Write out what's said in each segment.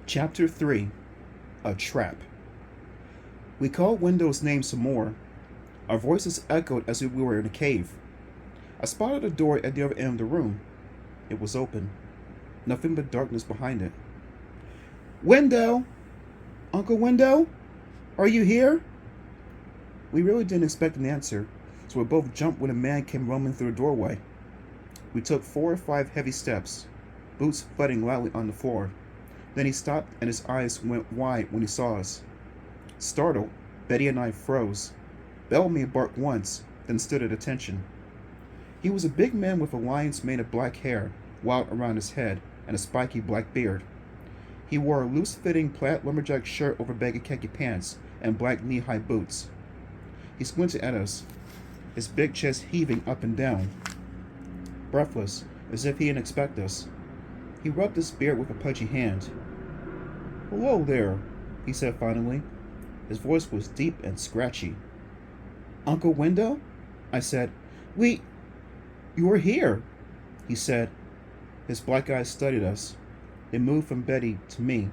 Chapter 3. A Trap. We called Wendell's name some more. Our voices echoed as if we were in a cave. I spotted a door at the other end of the room. It was open. Nothing but darkness behind it. Wendell! Uncle Wendell? Are you here? We really didn't expect an answer, so we both jumped when a man came roaming through the doorway. We took 4 or 5 heavy steps, boots thudding loudly on the floor. Then he stopped and his eyes went wide when he saw us. Startled, Betty and I froze. Bellamy barked once, then stood at attention. He was a big man with a lion's mane of black hair wound around his head and a spiky black beard. He wore a loose-fitting plaid lumberjack shirt over baggy khaki pants and black knee-high boots. He squinted at us, his big chest heaving up and down. Breathless, as if he didn't expect us, he rubbed his beard with a pudgy hand. "Hello there," he said finally. His voice was deep and scratchy. "Uncle Wendell?" I said. You were here," he said. His black eyes studied us. They moved from Betty to me.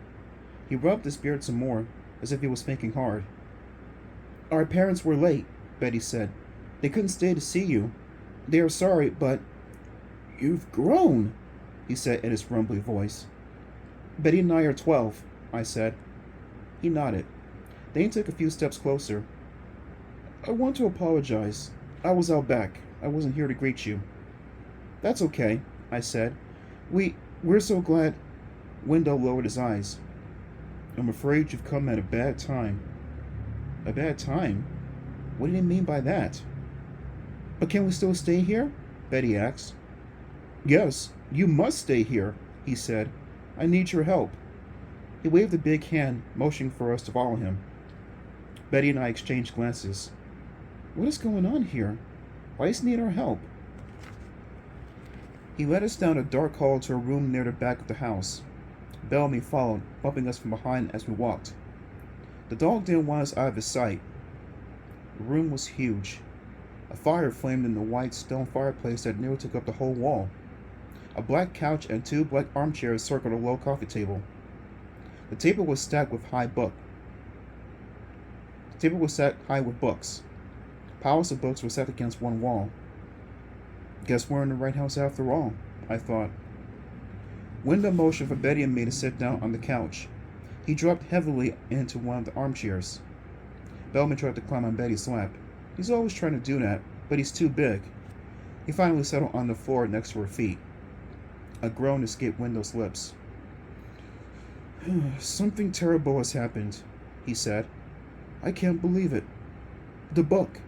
He rubbed his beard some more, as if he was thinking hard. "Our parents were late," Betty said. "They couldn't stay to see you. They are sorry, but—" "You've grown," he said in his rumbly voice. "Betty and I are 12, I said. He nodded. Then he took a few steps closer. "I want to apologize. I was out back. I wasn't here to greet you." "That's okay," I said. We're so glad—" Wendell lowered his eyes. "I'm afraid you've come at a bad time." "A bad time? What did he mean by that?" "But can we still stay here?" Betty asked. "Yes, you must stay here," he said. "I need your help." He waved a big hand, motioning for us to follow him. Betty and I exchanged glances. What is going on here? Why does he need our help? He led us down a dark hall to a room near the back of the house. Bellamy followed, bumping us from behind as we walked. The dog didn't want us out of his sight. The room was huge. A fire flamed in the white stone fireplace that nearly took up the whole wall. A black couch and 2 black armchairs circled a low coffee table. The table was stacked with books. Piles of books were set against one wall. Guess we're in the right house after all, I thought. Wendell motioned for Betty and me to sit down on the couch. He dropped heavily into one of the armchairs. Bellamy tried to climb on Betty's lap. He's always trying to do that, but he's too big. He finally settled on the floor next to her feet. A groan escaped Wendell's lips. "Something terrible has happened," he said. "I can't believe it. The book."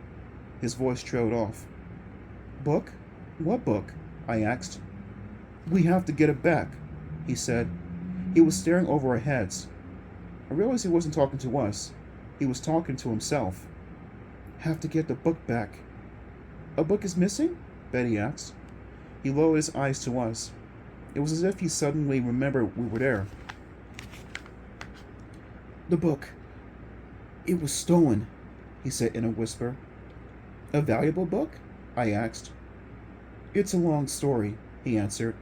His voice trailed off. "Book? What book?" I asked. "We have to get it back," he said. He was staring over our heads. I realized he wasn't talking to us. He was talking to himself. "Have to get the book back." "A book is missing?" Betty asked. He lowered his eyes to us. It was as if he suddenly remembered we were there. "The book. It was stolen," he said in a whisper. "A valuable book?" I asked. "It's a long story," he answered.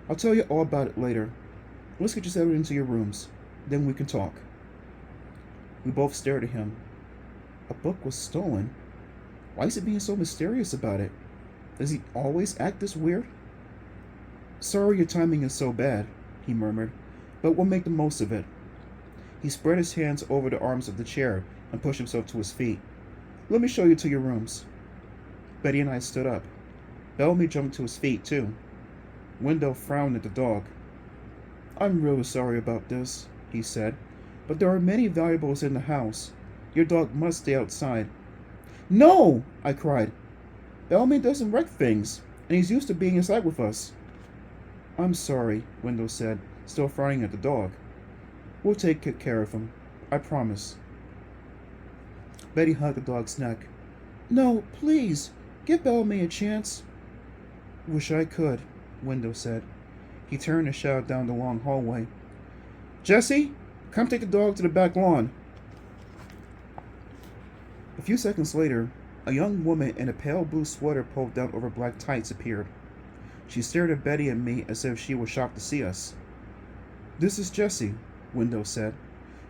"I'll tell you all about it later. Let's get you settled into your rooms. Then we can talk." We both stared at him. A book was stolen? Why is he being so mysterious about it? Does he always act this weird? "Sorry your timing is so bad," he murmured, "but we'll make the most of it." He spread his hands over the arms of the chair and pushed himself to his feet. "Let me show you to your rooms." Betty and I stood up. Bellamy jumped to his feet, too. Wendell frowned at the dog. "I'm really sorry about this," he said, "but there are many valuables in the house. Your dog must stay outside." "No!" I cried. "Bellamy doesn't wreck things, and he's used to being inside with us." "I'm sorry," Wendell said, still frowning at the dog. "We'll take good care of him. I promise." Betty hugged the dog's neck. "No, please, give Bellamy a chance." "Wish I could," Wendell said. He turned and shouted down the long hallway. "Jesse, come take the dog to the back lawn." A few seconds later, a young woman in a pale blue sweater pulled down over black tights appeared. She stared at Betty and me as if she was shocked to see us. "This is Jessie," Window said.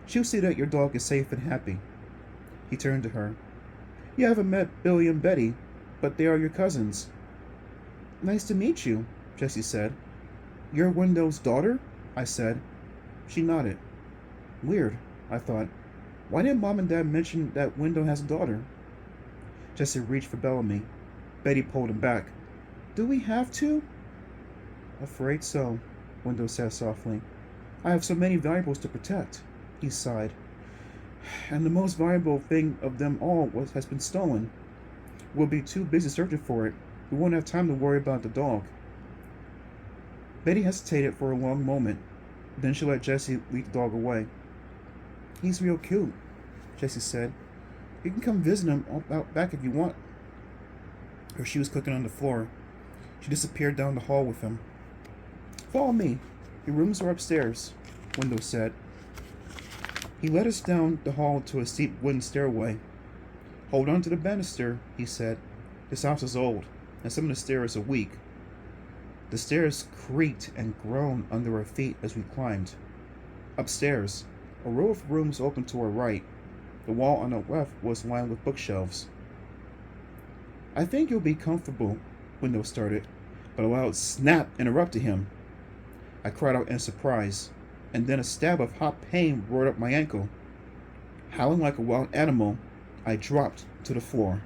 She'll see that your dog is safe and happy. He turned to her. You haven't met Billy and Betty, but they are your cousins. Nice to meet you, Jessie said. You're Window's daughter? I said. She nodded. Weird, I thought. Why didn't Mom and Dad mention that Window has a daughter? Jessie reached for Bellamy. Betty pulled him back. Do we have to? Afraid so, Window said softly. I have so many valuables to protect. He sighed. And the most valuable thing of them all has been stolen. We'll be too busy searching for it. We won't have time to worry about the dog. Betty hesitated for a long moment. Then she let Jessie lead the dog away. He's real cute, Jessie said. You can come visit him out back if you want. Her shoe was clicking on the floor. She disappeared down the hall with him. Follow me. Your rooms are upstairs, Window said. He led us down the hall to a steep wooden stairway. Hold on to the banister, he said. This house is old, and some of the stairs are weak. The stairs creaked and groaned under our feet as we climbed. Upstairs, a row of rooms opened to our right. The wall on the left was lined with bookshelves. I think you'll be comfortable, Window started, but a loud snap interrupted him. I cried out in surprise, and then a stab of hot pain roared up my ankle. Howling like a wild animal, I dropped to the floor.